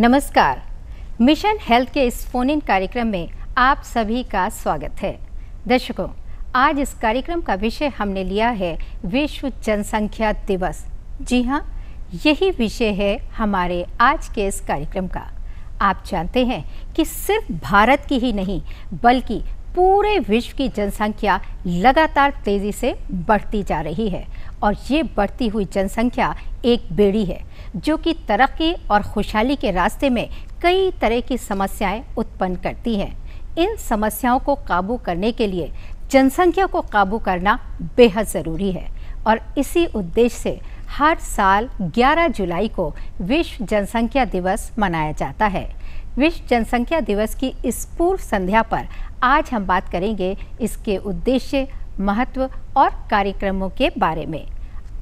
नमस्कार। Mission health के इस फोन इन कार्यक्रम में आप सभी का स्वागत है। दर्शकों, आज इस कार्यक्रम का विषय हमने लिया है विश्व जनसंख्या दिवस। जी हाँ, यही विषय है हमारे आज के इस कार्यक्रम का। आप जानते हैं कि सिर्फ भारत की ही नहीं बल्कि पूरे विश्व की जनसंख्या लगातार तेजी से बढ़ती जा रही है और ये बढ़ती हुई जनसंख्या एक बेड़ी है जो कि तरक्की और खुशहाली के रास्ते में कई तरह की समस्याएं उत्पन्न करती हैं। इन समस्याओं को काबू करने के लिए जनसंख्या को काबू करना बेहद ज़रूरी है और इसी उद्देश्य से हर साल 11 जुलाई को विश्व जनसंख्या दिवस मनाया जाता है। विश्व जनसंख्या दिवस की इस पूर्व संध्या पर आज हम बात करेंगे इसके उद्देश्य, महत्व और कार्यक्रमों के बारे में।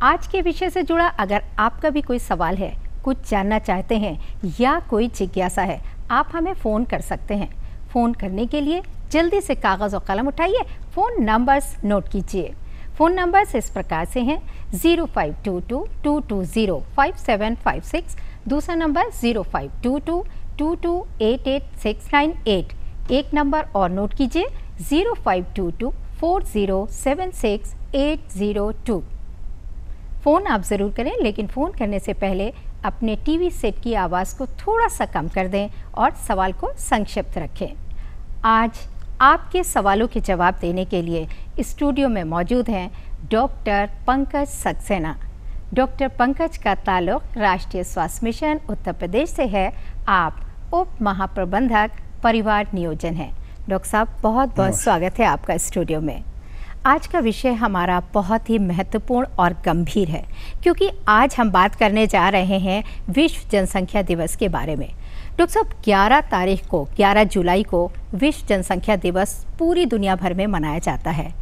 आज के विषय से जुड़ा अगर आपका भी कोई सवाल है, कुछ जानना चाहते हैं या कोई जिज्ञासा है, आप हमें फ़ोन कर सकते हैं। फ़ोन करने के लिए जल्दी से कागज़ और कलम उठाइए, फ़ोन नंबर्स नोट कीजिए। फ़ोन नंबर्स इस प्रकार से हैं 0522-220-5756, दूसरा नंबर 0522-2288-698। एक नंबर और नोट कीजिए 0522-4076-802। फ़ोन आप ज़रूर करें, लेकिन फ़ोन करने से पहले अपने टीवी सेट की आवाज़ को थोड़ा सा कम कर दें और सवाल को संक्षिप्त रखें। आज आपके सवालों के जवाब देने के लिए स्टूडियो में मौजूद हैं डॉक्टर पंकज सक्सेना। डॉक्टर पंकज का ताल्लुक़ राष्ट्रीय स्वास्थ्य मिशन उत्तर प्रदेश से है। आप उप महाप्रबंधक परिवार नियोजन हैं। डॉक्टर साहब, बहुत बहुत स्वागत है आपका स्टूडियो में। आज का विषय हमारा बहुत ही महत्वपूर्ण और गंभीर है क्योंकि आज हम बात करने जा रहे हैं विश्व जनसंख्या दिवस के बारे में। डॉक्टर साहब, 11 जुलाई को विश्व जनसंख्या दिवस पूरी दुनिया भर में मनाया जाता है।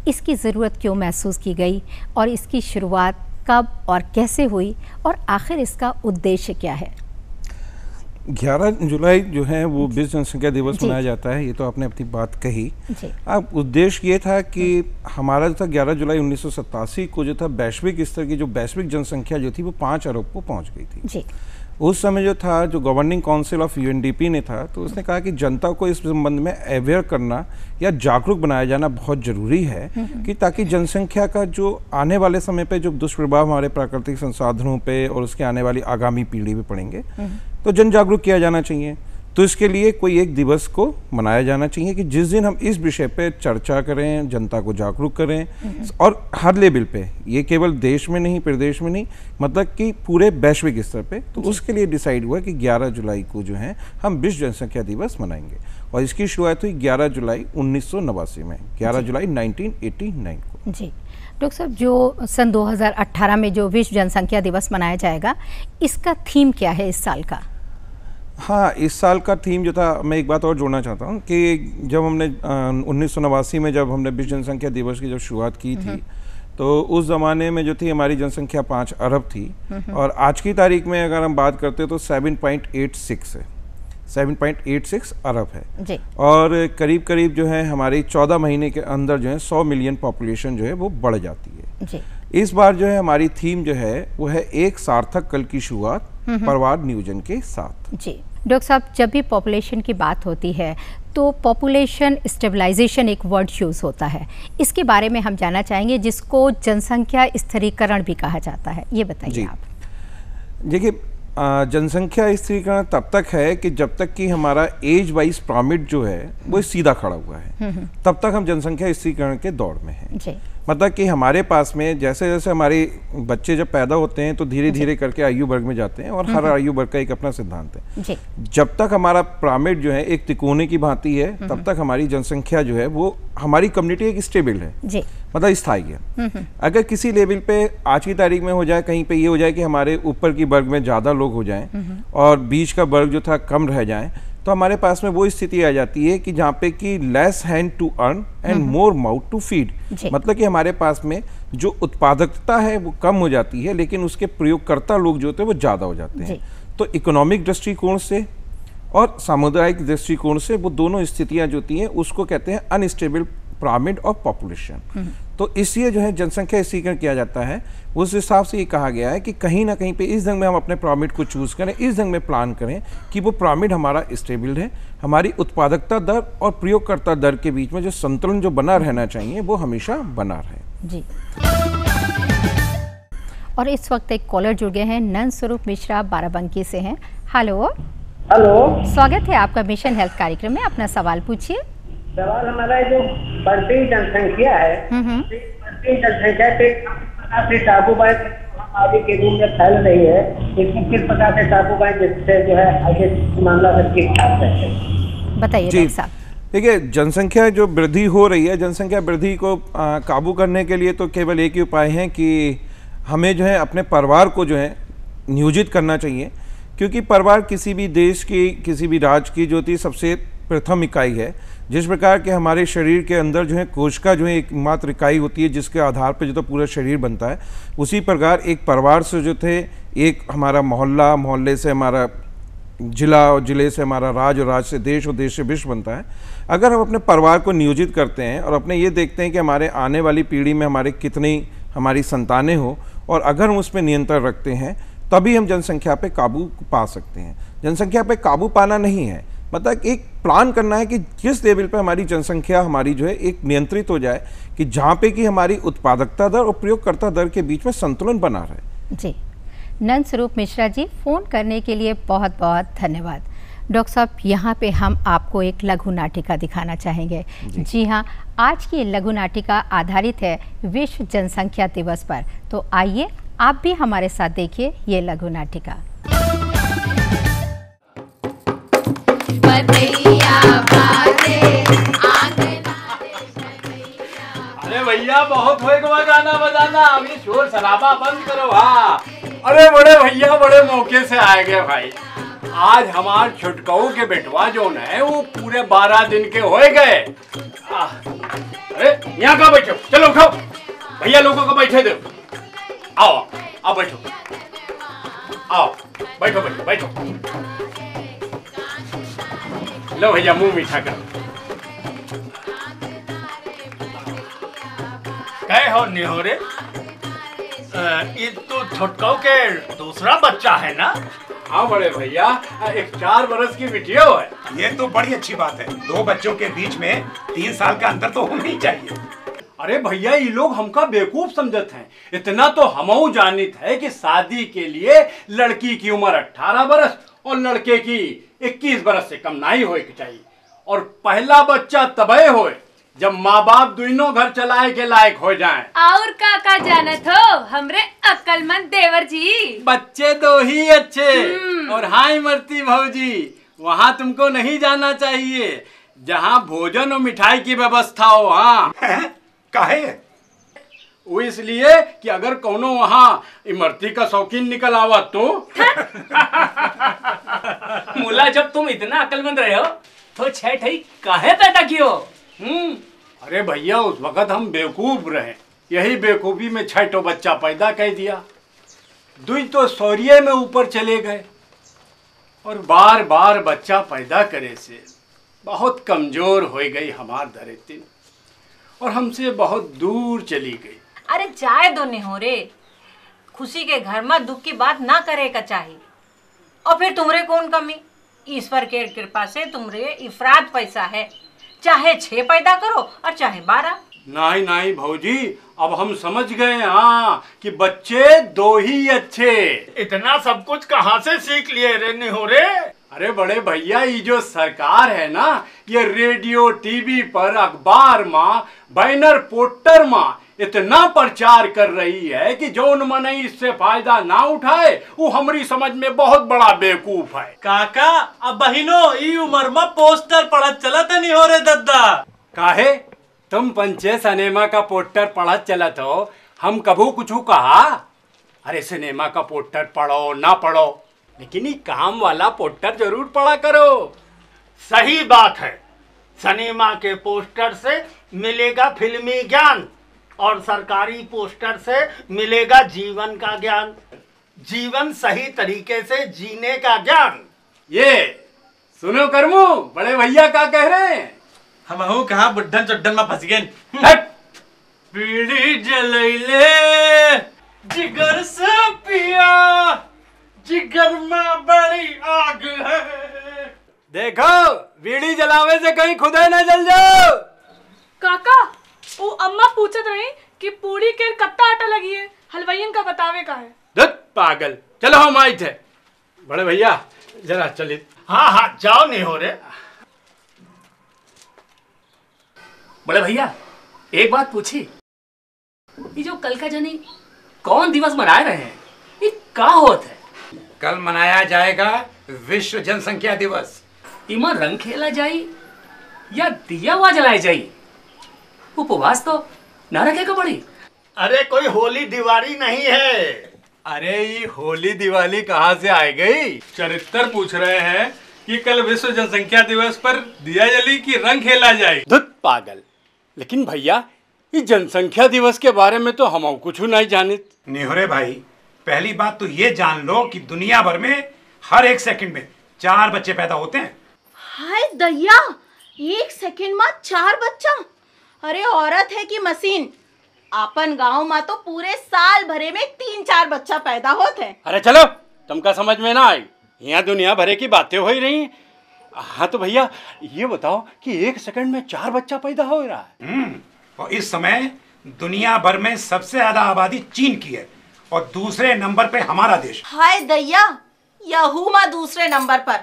इसकी ज़रूरत क्यों महसूस की गई और इसकी शुरुआत कब और कैसे हुई और आखिर इसका उद्देश्य क्या है? 11 जुलाई जो है वो विश्व जनसंख्या दिवस मनाया जाता है। ये तो आपने अपनी बात कही। अब उद्देश्य ये था कि हमारा जो था 11 जुलाई 1987 को जो था वैश्विक स्तर की जो वैश्विक जनसंख्या जो थी वो 5 अरब को पहुंच गई थी। उस समय जो था जो गवर्निंग काउंसिल ऑफ यूएनडीपी ने था, तो उसने कहा कि जनता को इस संबंध में अवेयर करना या जागरूक बनाया जाना बहुत ज़रूरी है कि ताकि जनसंख्या का जो आने वाले समय पे जो दुष्प्रभाव हमारे प्राकृतिक संसाधनों पे और उसके आने वाली आगामी पीढ़ी पे पड़ेंगे तो जन जागरूक किया जाना चाहिए। तो इसके लिए कोई एक दिवस को मनाया जाना चाहिए कि जिस दिन हम इस विषय पे चर्चा करें, जनता को जागरूक करें और हर लेवल पे, ये केवल देश में नहीं, प्रदेश में नहीं, मतलब कि पूरे वैश्विक स्तर पे। तो उसके लिए डिसाइड हुआ कि 11 जुलाई को जो है हम विश्व जनसंख्या दिवस मनाएंगे और इसकी शुरुआत हुई 11 जुलाई 1989 में, 11 जुलाई 1989 को। जी डॉक्टर साहब, जो सन 2018 में जो विश्व जनसंख्या दिवस मनाया जाएगा, इसका थीम क्या है इस साल का? हाँ, इस साल का थीम जो था, मैं एक बात और जोड़ना चाहता हूँ कि जब हमने 1989 में जब हमने विश्व जनसंख्या दिवस की जब शुरुआत की थी, तो उस ज़माने में जो थी हमारी जनसंख्या 5 अरब थी और आज की तारीख में अगर हम बात करते हैं तो 7.86 है, 7.86 अरब है जी। और करीब करीब जो है हमारी 14 महीने के अंदर जो है 100 मिलियन पॉपुलेशन जो है वो बढ़ जाती है जी। इस बार जो है हमारी थीम जो है वो है एक सार्थक कल की शुरुआत परिवार नियोजन के साथ। जी डॉक्टर साहब, जब भी पॉपुलेशन की बात होती है तो पॉपुलेशन स्टेबलाइजेशन एक वर्ड यूज़ होता है। इसके बारे में हम जानना चाहेंगे, जिसको जनसंख्या स्थिरीकरण भी कहा जाता है। ये बताइए आप। देखिए, जनसंख्या स्थिरीकरण तब तक है कि जब तक कि हमारा एज वाइज पिरामिड जो है वो सीधा खड़ा हुआ है, तब तक हम जनसंख्या स्थिरीकरण के दौर में हैं। मतलब कि हमारे पास में जैसे जैसे हमारे बच्चे जब पैदा होते हैं तो धीरे धीरे करके आयु वर्ग में जाते हैं और हर आयु वर्ग का एक अपना सिद्धांत है। जब तक हमारा पिरामिड जो है एक तिकोने की भांति है, तब तक हमारी जनसंख्या जो है वो हमारी कम्युनिटी एक स्टेबल है, मतलब स्थायी है। अगर किसी लेवल पे आज की तारीख में हो जाए, कहीं पे ये हो जाए कि हमारे ऊपर की वर्ग में ज़्यादा लोग हो जाएं और बीच का वर्ग जो था कम रह जाए, तो हमारे पास में वो स्थिति आ जाती है कि जहाँ पे कि less hand to earn and more mouth to feed. मतलब कि हमारे पास में जो उत्पादकता है वो कम हो जाती है, लेकिन उसके प्रयोगकर्ता लोग जो होते हैं वो ज़्यादा हो जाते हैं। तो इकोनॉमिक दृष्टिकोण से और सामुदायिक दृष्टिकोण से वो दोनों स्थितियाँ जो होती हैं उसको कहते हैं अनस्टेबल पिरामिड ऑफ पॉपुलेशन। तो इसलिए जो है जनसंख्या स्थिरीकरण किया जाता है। उस हिसाब से ये कहा गया है कि कहीं ना कहीं पे इस ढंग में हम अपने पिरामिड को चूज़ करें, इस ढंग में प्लान करें कि वो पिरामिड हमारा स्टेबल है, हमारी उत्पादकता दर और प्रयोगकर्ता दर के बीच में जो संतुलन जो बना रहना चाहिए वो हमेशा बना रहे। जी। और इस वक्त एक कॉलर जुड़ गए हैं, नंद स्वरूप मिश्रा बाराबंकी से हैं। हेलो। हेलो, स्वागत है आपका मिशन हेल्थ कार्यक्रम में, अपना सवाल पूछिए। सवाल हमारा जो बढ़ती जनसंख्या है, बढ़ती जनसंख्या पे टापू बांध आगे के रूप में फैल रही है, इसमें किस प्रकार से टापू बांध जिससे जो है आगे मामला ठीक ठाक रहे, बताइए डॉक्टर साहब। देखिए, जनसंख्या जो वृद्धि हो रही है, जनसंख्या वृद्धि को काबू करने के लिए तो केवल एक ही उपाय है कि हमें जो है अपने परिवार को जो है नियोजित करना चाहिए, क्योंकि परिवार किसी भी देश की, किसी भी राज्य की जो होती है सबसे प्रथम इकाई है। जिस प्रकार के हमारे शरीर के अंदर जो है कोशिका जो है एकमात्र इकाई होती है जिसके आधार पर जो तो पूरा शरीर बनता है, उसी प्रकार एक परिवार से जो थे एक हमारा मोहल्ला, मोहल्ले से हमारा जिला, और जिले से हमारा राज्य, और राज्य से देश, और देश से विश्व बनता है। अगर हम अपने परिवार को नियोजित करते हैं और अपने ये देखते हैं कि हमारे आने वाली पीढ़ी में हमारे कितनी हमारी संतानें हो, और अगर हम उस पर नियंत्रण रखते हैं तभी हम जनसंख्या पे काबू पा सकते हैं। जनसंख्या पे काबू पाना नहीं है, मतलब एक प्लान करना है कि किस लेवल पे हमारी जनसंख्या हमारी जो है एक नियंत्रित हो जाए, कि जहाँ पे कि हमारी उत्पादकता दर और प्रयोगकर्ता दर के बीच में संतुलन बना रहे। जी, नंद स्वरूप मिश्रा जी, फ़ोन करने के लिए बहुत बहुत धन्यवाद। डॉक्टर साहब, यहाँ पे हम आपको एक लघु नाटिका दिखाना चाहेंगे। जी हाँ, आज की लघु नाटिका आधारित है विश्व जनसंख्या दिवस पर, तो आइए आप भी हमारे साथ देखिए ये लघु नाटिका। अरे भैया, बहुत होएगा गाना बजाना, अभी शोर शराबा बंद करो। हाँ, अरे बड़े भैया बड़े मौके से आए गए भाई। आज हमार छुटकाऊ के बेटवा जो है वो पूरे 12 दिन के होए गए। अरे यहाँ का बैठो, चलो उठाओ, भैया लोगों को बैठे दो। आओ आओ बैठो, आओ बैठो बैठो बैठो। लो भैया, मुंह मीठा करो। कहे हो निहोरे, ये तो छुटकाऊ के दूसरा बच्चा है ना? हाँ बड़े भैया, एक 4 बरस की बिटिया है। ये तो बड़ी अच्छी बात है, 2 बच्चों के बीच में 3 साल का अंतर तो होना ही चाहिए। अरे भैया, ये लोग हमका बेवकूफ समझत हैं। इतना तो हमऊ जानित है कि शादी के लिए लड़की की उम्र 18 बरस और लड़के की 21 बरस से कम नहीं होए के चाहिए, और पहला बच्चा तबे होए जब माँ बाप दोनों घर चलाए के लायक हो जाएं। और काका जानत हो हमरे अक्लमंद देवर जी, बच्चे 2 ही अच्छे। और हाँ इमरती भौजी, वहाँ तुमको नहीं जाना चाहिए जहाँ भोजन और मिठाई की व्यवस्था हो। हाँ काहे? वो इसलिए कि अगर कोनो वहाँ इमरती का शौकीन निकल आवा तो। मुला, जब तुम इतना अक्लमंद रहे हो तो 6 ठई काहे पैदा कियो? अरे भैया, उस वक्त हम बेवकूफ रहे, यही बेवकूफी में 6 बच्चा पैदा कर दिया। 2 तो सौर्य में ऊपर चले गए, और बार बार बच्चा पैदा करे से बहुत कमजोर हो गई हमार धरती, और हमसे बहुत दूर चली गई। अरे जाए दो निहोरे, खुशी के घर में दुख की बात ना करे का चाहिए। और फिर तुमरे कौन कमी, ईश्वर के कृपा से तुमरे इफरात पैसा है, चाहे 6 पैदा करो और चाहे 12। नहीं नहीं भौजी, अब हम समझ गए हाँ कि बच्चे 2 ही अच्छे। इतना सब कुछ कहाँ से सीख लिए रे निहोरे? अरे बड़े भैया, ये जो सरकार है ना, ये रेडियो, टीवी पर, अखबार में, बैनर पोस्टर में इतना प्रचार कर रही है कि जौन मन इससे फायदा ना उठाए वो हमारी समझ में बहुत बड़ा बेवकूफ है। काका, अब बहिनो ई उम्र में पोस्टर पढ़त चलत नहीं हो रे दद्दा। काहे? तुम पंचे सिनेमा का पोस्टर पढ़त चलत हो, हम कभू कुछ कहा? अरे सिनेमा का पोस्टर पढ़ो ना पढ़ो, लेकिन ये काम वाला पोस्टर जरूर पढ़ा करो। सही बात है, सिनेमा के पोस्टर से मिलेगा फिल्मी ज्ञान और सरकारी पोस्टर से मिलेगा जीवन का ज्ञान, जीवन सही तरीके से जीने का ज्ञान। ये सुनो करमू, बड़े भैया क्या कह रहे हैं? हम कहा बुड्ढन चुड्ढन में फंस गए। बीड़ी जलैले जिगर से पिया, जिगर में बड़ी आग है। देखो बीड़ी जलावे से कहीं खुदा न जल जाओ। काका वो अम्मा पूछत रही कि पूरी के कत्ता आटा लगी है, हलवाईयन का बतावे का है। धत पागल, चलो हम आए थे। बड़े भैया जरा चलिए। हाँ हाँ जाओ नहीं हो रे। बड़े भैया एक बात पूछी, ये जो कल का जनी कौन दिवस मना रहे हैं, ये क्या होता है? कल मनाया जाएगा विश्व जनसंख्या दिवस। इमा रंग खेला जाए या दिया हुआ जलाए जाए? उपवास तो ना रखेगा बड़ी। अरे कोई होली दिवाली नहीं है। अरे ये होली दिवाली कहाँ से आ गई? चरित्र पूछ रहे हैं कि कल विश्व जनसंख्या दिवस पर दिया जली कि रंग खेला जाए। धुत पागल, लेकिन भैया ये जनसंख्या दिवस के बारे में तो हम कुछ नहीं जाने। निहोरे भाई, पहली बात तो ये जान लो कि दुनिया भर में हर 1 सेकंड में 4 बच्चे पैदा होते हैं। हाय दैया, 1 सेकंड में 4 बच्चा? अरे औरत है कि मशीन? अपन गांव में तो पूरे साल भरे में 3-4 बच्चा पैदा होते हैं। अरे चलो, तुमका समझ में ना आई, यहाँ दुनिया भरे की बातें हो ही रही। हाँ तो भैया ये बताओ कि 1 सेकंड में 4 बच्चा पैदा हो रहा है। और इस समय दुनिया भर में सबसे ज्यादा आबादी चीन की है और दूसरे नंबर पे हमारा देश। हाय दैया, यहू में दूसरे नंबर पर,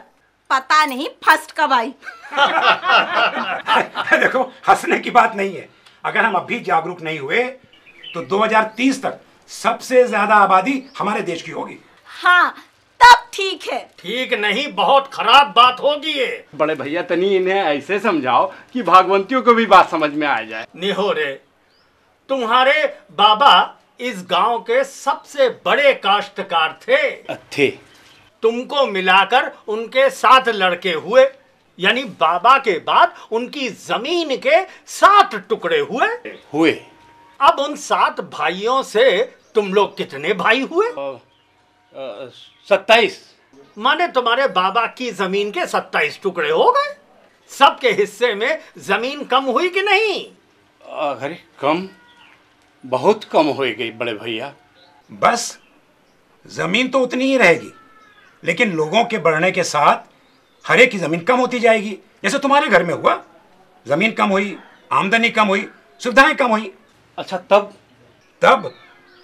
पता नहीं फर्स्ट कब आई। देखो हंसने की बात नहीं है, अगर हम अभी जागरूक नहीं हुए तो 2030 तक सबसे ज्यादा आबादी हमारे देश की होगी। हाँ तब ठीक है। ठीक नहीं, बहुत खराब बात होगी ये। बड़े भैया तनी इन्हें ऐसे समझाओ कि भागवंतियों को भी बात समझ में आ जाए। निहोरे, तुम्हारे बाबा इस गांव के सबसे बड़े काश्तकार थे। तुमको मिलाकर उनके 7 लड़के हुए, यानी बाबा के बाद उनकी जमीन के 7 टुकड़े हुए। अब उन 7 भाइयों से तुम लोग कितने भाई हुए? 27। माने तुम्हारे बाबा की जमीन के 27 टुकड़े हो गए। सबके हिस्से में जमीन कम हुई कि नहीं? अरे कम, बहुत कम हो गई बड़े भैया। बस जमीन तो उतनी ही रहेगी, लेकिन लोगों के बढ़ने के साथ हर एक की जमीन कम होती जाएगी। जैसे तुम्हारे घर में हुआ, जमीन कम हुई, आमदनी कम हुई, सुविधाएं कम हुई। अच्छा तब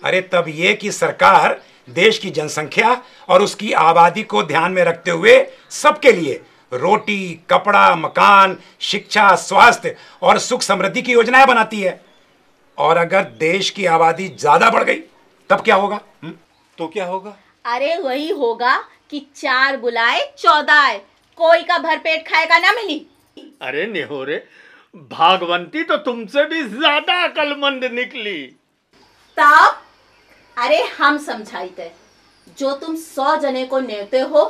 अरे तब ये कि सरकार देश की जनसंख्या और उसकी आबादी को ध्यान में रखते हुए सबके लिए रोटी, कपड़ा, मकान, शिक्षा, स्वास्थ्य और सुख समृद्धि की योजनाएं बनाती है। और अगर देश की आबादी ज्यादा बढ़ गई तब क्या होगा? तो क्या होगा? अरे वही होगा कि 4 बुलाए 14 आए, कोई का भरपेट खाएगा ना मिली। अरे निहोरे, भागवंती तो तुमसे भी ज्यादा अक्लमंद निकली। तब अरे हम समझाइते, जो तुम 100 जने को नेते हो,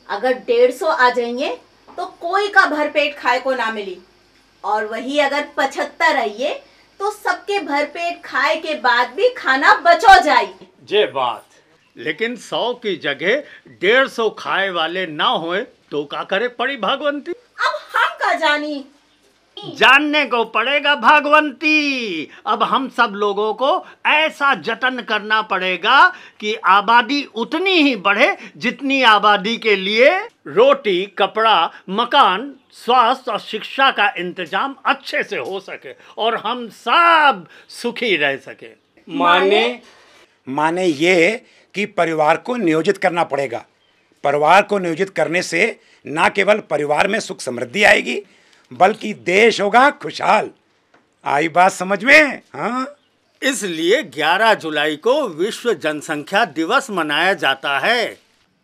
अगर 150 आ जाएंगे तो कोई का भरपेट खाए को ना मिली, और वही अगर 75 आइए तो सबके भरपेट खाए के बाद भी खाना बचो जाए। जे बात, लेकिन 100 की जगह 150 खाए वाले ना होए तो का करे पड़ी भागवंती? अब हम का जानी? जानने को पड़ेगा भागवंती। अब हम सब लोगों को ऐसा जतन करना पड़ेगा कि आबादी उतनी ही बढ़े जितनी आबादी के लिए रोटी, कपड़ा, मकान, स्वास्थ्य और शिक्षा का इंतजाम अच्छे से हो सके और हम सब सुखी रह सके। माने ये कि परिवार को नियोजित करना पड़ेगा। परिवार को नियोजित करने से न केवल परिवार में सुख समृद्धि आएगी, बल्कि देश होगा खुशहाल। आई बात समझ में? हाँ, इसलिए 11 जुलाई को विश्व जनसंख्या दिवस मनाया जाता है।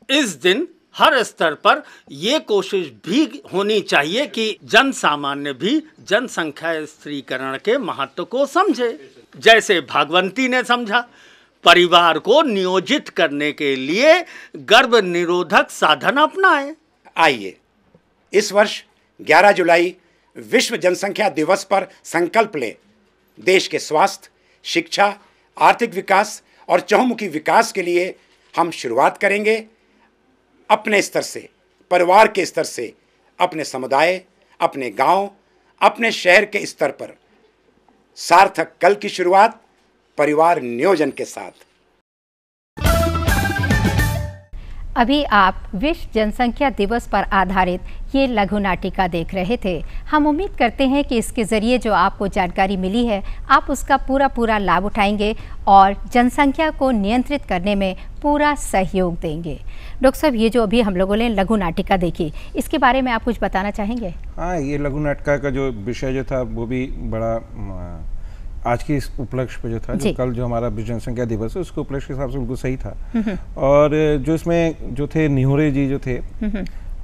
इस दिन हर स्तर पर यह कोशिश भी होनी चाहिए कि जन सामान्य भी जनसंख्या स्त्रीकरण के महत्व को समझे, जैसे भागवंती ने समझा। परिवार को नियोजित करने के लिए गर्भ निरोधक साधन अपनाएं। आइए इस वर्ष 11 जुलाई विश्व जनसंख्या दिवस पर संकल्प लें। देश के स्वास्थ्य, शिक्षा, आर्थिक विकास और चहुमुखी विकास के लिए हम शुरुआत करेंगे अपने स्तर से, परिवार के स्तर से, अपने समुदाय, अपने गांव, अपने शहर के स्तर पर। सार्थक कल की शुरुआत परिवार नियोजन के साथ। अभी आप विश्व जनसंख्या दिवस पर आधारित ये लघु नाटिका देख रहे थे। हम उम्मीद करते हैं कि इसके ज़रिए जो आपको जानकारी मिली है आप उसका पूरा लाभ उठाएंगे और जनसंख्या को नियंत्रित करने में पूरा सहयोग देंगे। डॉक्टर साहब, ये जो अभी हम लोगों ने लघु नाटिका देखी, इसके बारे में आप कुछ बताना चाहेंगे? हाँ, ये लघु नाटिका का जो विषय जो था वो भी बड़ा आज की इस उपलक्ष्य पे जो था, जो कल जो हमारा विश्व जनसंख्या दिवस है उसके उपलक्ष्य के हिसाब से बिल्कुल सही था। और जो इसमें जो थे निहोरे जी जो थे,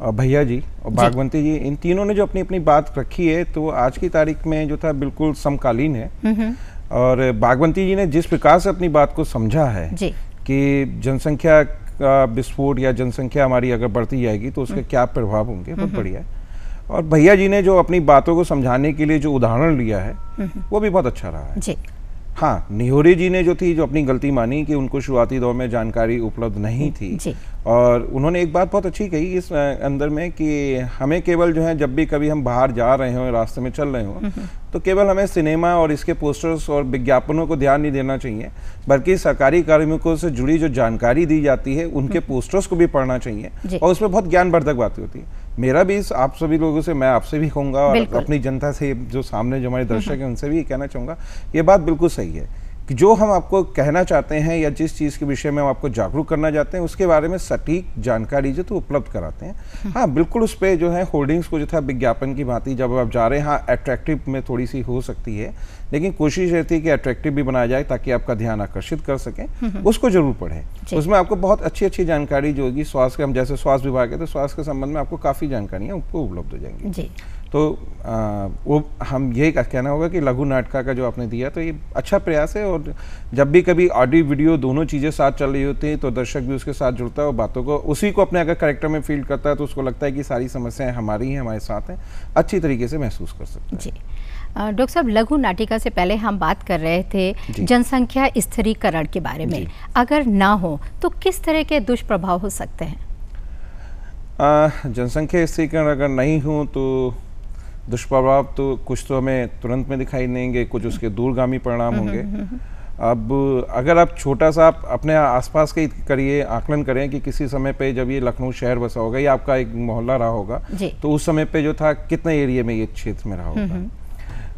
भैया जी और बागवंती जी, इन तीनों ने जो अपनी अपनी बात रखी है तो आज की तारीख में जो था बिल्कुल समकालीन है। और बागवंती जी ने जिस प्रकार से अपनी बात को समझा है कि जनसंख्या का विस्फोट या जनसंख्या हमारी अगर बढ़ती जाएगी तो उसके क्या प्रभाव होंगे, बहुत बढ़िया है। और भैया जी ने जो अपनी बातों को समझाने के लिए जो उदाहरण लिया है वो भी बहुत अच्छा रहा है। हाँ, निहोरे जी ने जो थी जो अपनी गलती मानी कि उनको शुरुआती दौर में जानकारी उपलब्ध नहीं थी, और उन्होंने एक बात बहुत अच्छी कही इस अंदर में कि हमें केवल जो है जब भी कभी हम बाहर जा रहे हो, रास्ते में चल रहे हो, तो केवल हमें सिनेमा और इसके पोस्टर्स और विज्ञापनों को ध्यान नहीं देना चाहिए, बल्कि सरकारी कार्मिकों से जुड़ी जो जानकारी दी जाती है उनके पोस्टर्स को भी पढ़ना चाहिए और उसमें बहुत ज्ञानवर्धक बातें होती है। मेरा भी इस आप सभी लोगों से, मैं आपसे भी कहूँगा और अपनी जनता से जो सामने जो हमारे दर्शक हैं उनसे भी कहना चाहूँगा, ये बात बिल्कुल सही है कि जो हम आपको कहना चाहते हैं या जिस चीज़ के विषय में हम आपको जागरूक करना चाहते हैं उसके बारे में सटीक जानकारी जो तो उपलब्ध कराते हैं। हाँ, बिल्कुल उस पर जो है होर्डिंग्स को जो था विज्ञापन की भांति जब आप जा रहे हैं, हाँ अट्रैक्टिव में थोड़ी सी हो सकती है, लेकिन कोशिश रहती है कि अट्रैक्टिव भी बनाया जाए ताकि आपका ध्यान आकर्षित कर सकें। उसको जरूर पढ़ें, उसमें आपको बहुत अच्छी जानकारी जो होगी स्वास्थ्य के, हम जैसे स्वास्थ्य विभाग है तो स्वास्थ्य के संबंध में आपको काफ़ी जानकारियाँ आपको उपलब्ध हो जाएंगी। तो वो हम यही कहना होगा कि लघु नाटका का जो आपने दिया तो ये अच्छा प्रयास है, और जब भी कभी ऑडियो वीडियो दोनों चीज़ें साथ चल रही होती हैं तो दर्शक भी उसके साथ जुड़ता है और बातों को उसी को अपने अगर कैरेक्टर में फील करता है तो उसको लगता है कि सारी समस्याएं हमारी हैं, हमारे साथ हैं, अच्छी तरीके से महसूस कर सकते हैं। जी डॉक्टर साहब, लघु नाटिका से पहले हम बात कर रहे थे जनसंख्या स्थिरीकरण के बारे में। अगर ना हो तो किस तरह के दुष्प्रभाव हो सकते हैं? जनसंख्या स्थिरीकरण अगर नहीं हो तो दुष्प्रभाव तो कुछ तो हमें तुरंत में दिखाई देंगे, कुछ उसके दूरगामी परिणाम होंगे। अब अगर आप छोटा सा आप अपने आसपास के करिए, आकलन करें कि किसी समय पे जब ये लखनऊ शहर बसा होगा या आपका एक मोहल्ला रहा होगा तो उस समय पे जो था कितने एरिया में ये क्षेत्र में रहा होगा।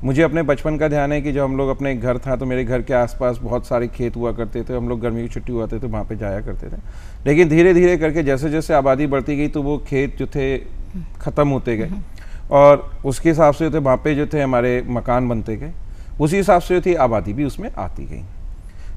मुझे अपने बचपन का ध्यान है कि जब हम लोग अपने घर था तो मेरे घर के आसपास बहुत सारे खेत हुआ करते थे, हम लोग गर्मी की छुट्टी हुआ थे तो वहाँ पे जाया करते थे। लेकिन धीरे धीरे करके जैसे जैसे आबादी बढ़ती गई तो वो खेत जो थे ख़त्म होते गए और उसके हिसाब से जो थे वहाँ पे जो थे हमारे मकान बनते गए, उसी हिसाब से जो थी आबादी भी उसमें आती गई।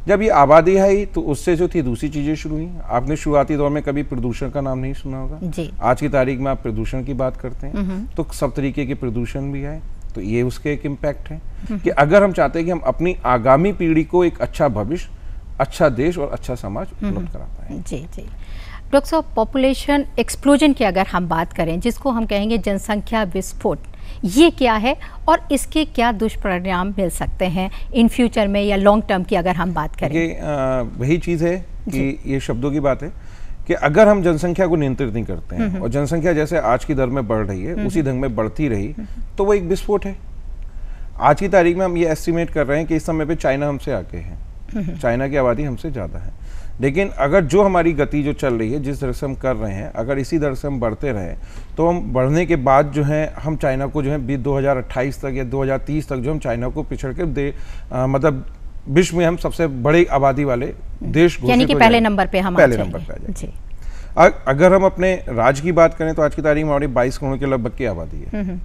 जब ये आबादी आई तो उससे जो थी दूसरी चीज़ें शुरू हुई। आपने शुरुआती दौर में कभी प्रदूषण का नाम नहीं सुना होगा, आज की तारीख में आप प्रदूषण की बात करते हैं तो सब तरीके के प्रदूषण भी आए। तो ये उसके एक इम्पैक्ट है कि अगर हम चाहते हैं कि हम अपनी आगामी पीढ़ी को एक अच्छा भविष्य, अच्छा देश और अच्छा समाज उपलब्ध करा पाएं। जी जी डॉक्टर साहब, पॉपुलेशन एक्सप्लोजन की अगर हम बात करें, जिसको हम कहेंगे जनसंख्या विस्फोट, ये क्या है और इसके क्या दुष्परिणाम मिल सकते हैं इन फ्यूचर में या लॉन्ग टर्म की अगर हम बात करें? वही चीज़ है कि ये शब्दों की बात है कि अगर हम जनसंख्या को नियंत्रित नहीं करते हैं और जनसंख्या जैसे आज की दर में बढ़ रही है उसी ढंग में बढ़ती रही तो वो एक विस्फोट है। आज की तारीख में हम ये एस्टिमेट कर रहे हैं कि इस समय पे चाइना हमसे आगे है, चाइना की आबादी हमसे ज़्यादा है। लेकिन अगर जो हमारी गति जो चल रही है, जिस दर से हम कर रहे हैं, अगर इसी दर से हम बढ़ते रहे तो हम बढ़ने के बाद जो है हम चाइना को जो है 2028 तक या 2030 तक जो हम चाइना को पिछड़ के मतलब विश्व में हम सबसे बड़ी आबादी वाले देश यानी कि पहले नंबर पे हम पहले नंबर पे आ जाएंगे। अगर हम अपने राज्य की बात करें तो आज की तारीख में हमारी 22 करोड़ के लगभग की आबादी है।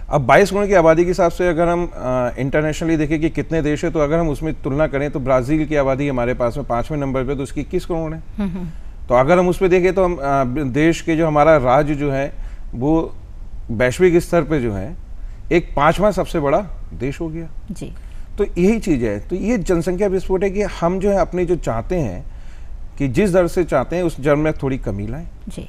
अब 22 करोड़ की आबादी के हिसाब से अगर हम इंटरनेशनली देखें कि कितने देश है तो अगर हम उसमें तुलना करें तो ब्राज़ील की आबादी हमारे पास में 5वें नंबर पे तो उसकी 21 करोड़ है। तो अगर हम उस पर देखें तो हम देश के जो हमारा राज्य जो है वो वैश्विक स्तर पे जो है एक 5वां सबसे बड़ा देश हो गया जी। तो यही चीज़ है। तो ये जनसंख्या विस्फोट है कि हम जो है अपने जो चाहते हैं कि जिस दर से चाहते हैं उस दर में थोड़ी कमी लाएं जी।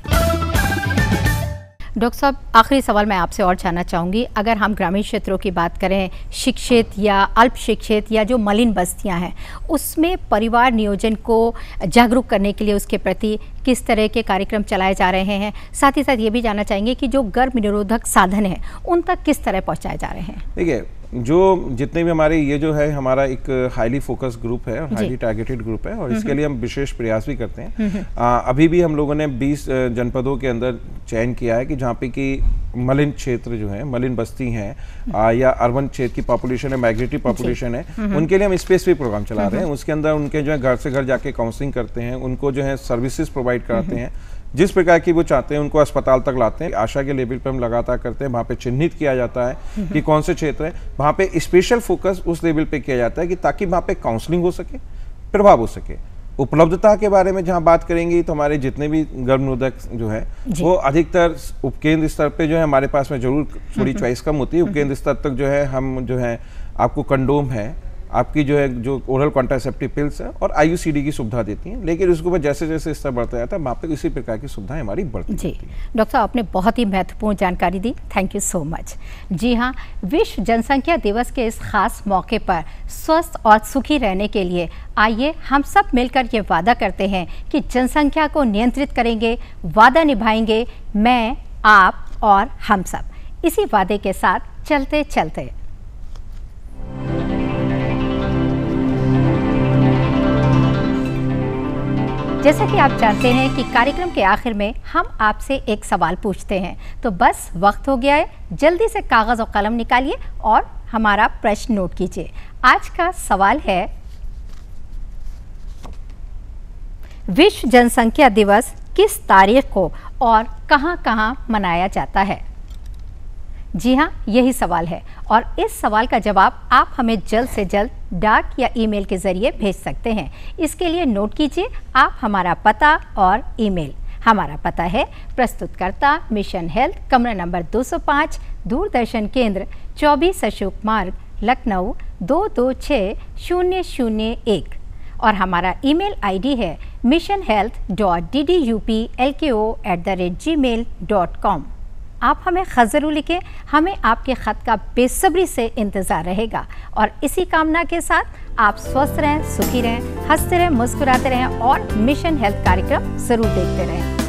डॉक्टर साहब, आखिरी सवाल मैं आपसे और जानना चाहूँगी, अगर हम ग्रामीण क्षेत्रों की बात करें, शिक्षित या अल्प शिक्षित या जो मलिन बस्तियाँ हैं, उसमें परिवार नियोजन को जागरूक करने के लिए उसके प्रति किस तरह के कार्यक्रम चलाए जा रहे हैं? साथ ही साथ ये भी जानना चाहेंगे कि जो गर्भ निरोधक साधन है उन तक किस तरह पहुँचाए जा रहे हैं? देखिए, जो जितने भी हमारे ये जो है हमारा एक हाईली फोकस ग्रुप है, हाईली टारगेटेड ग्रुप है, और इसके लिए हम विशेष प्रयास भी करते हैं। अभी भी हम लोगों ने 20 जनपदों के अंदर चयन किया है कि जहाँ पे कि मलिन क्षेत्र जो है, मलिन बस्ती हैं या अर्बन क्षेत्र की पॉपुलेशन है, माइग्रेटरी पॉपुलेशन है, उनके लिए हम स्पेसिफिक प्रोग्राम चला रहे हैं। उसके अंदर उनके जो है घर से घर जाके काउंसलिंग करते हैं, उनको जो है सर्विसेज प्रोवाइड कराते हैं, जिस प्रकार की वो चाहते हैं उनको अस्पताल तक लाते हैं। आशा के लेवल पे हम लगातार करते हैं, वहाँ पे चिन्हित किया जाता है कि कौन से क्षेत्र है, वहाँ पे स्पेशल फोकस उस लेवल पे किया जाता है कि ताकि वहाँ पे काउंसलिंग हो सके, प्रभाव हो सके। उपलब्धता के बारे में जहाँ बात करेंगे तो हमारे जितने भी गर्भनिरोधक जो है वो अधिकतर उपकेंद्र स्तर पे जो है हमारे पास में जरूर थोड़ी चॉइस कम होती है। उपकेंद्र स्तर तक जो है हम जो है आपको कंडोम है, आपकी जो है जो ओरल कॉन्ट्रासेप्टिव पिल्स है और IUCD की सुविधा देती हैं, लेकिन उसके ऊपर जैसे जैसे स्तर बढ़ता जाता है वहाँ पे इसी प्रकार की सुविधाएं हमारी बढ़ती जी। डॉक्टर साहब आपने बहुत ही महत्वपूर्ण जानकारी दी, थैंक यू सो मच। जी हाँ, विश्व जनसंख्या दिवस के इस खास मौके पर स्वस्थ और सुखी रहने के लिए आइए हम सब मिलकर ये वादा करते हैं कि जनसंख्या को नियंत्रित करेंगे, वादा निभाएंगे, मैं, आप और हम सब। इसी वादे के साथ चलते चलते जैसा कि आप जानते हैं कि कार्यक्रम के आखिर में हम आपसे एक सवाल पूछते हैं, तो बस वक्त हो गया है, जल्दी से कागज़ और कलम निकालिए और हमारा प्रश्न नोट कीजिए। आज का सवाल है, विश्व जनसंख्या दिवस किस तारीख को और कहां-कहां मनाया जाता है? जी हाँ, यही सवाल है और इस सवाल का जवाब आप हमें जल्द से जल्द डाक या ईमेल के जरिए भेज सकते हैं। इसके लिए नोट कीजिए आप हमारा पता और ईमेल। हमारा पता है प्रस्तुतकर्ता मिशन हेल्थ, कमरा नंबर 205, दूरदर्शन केंद्र, 24 अशोक मार्ग, लखनऊ 226001, और हमारा ईमेल आईडी है missionhealth.dduplko@gmail.com। आप हमें खत ज़रूर लिखें, हमें आपके खत का बेसब्री से इंतज़ार रहेगा। और इसी कामना के साथ आप स्वस्थ रहें, सुखी रहें, हंसते रहें, मुस्कुराते रहें और मिशन हेल्थ कार्यक्रम ज़रूर देखते रहें।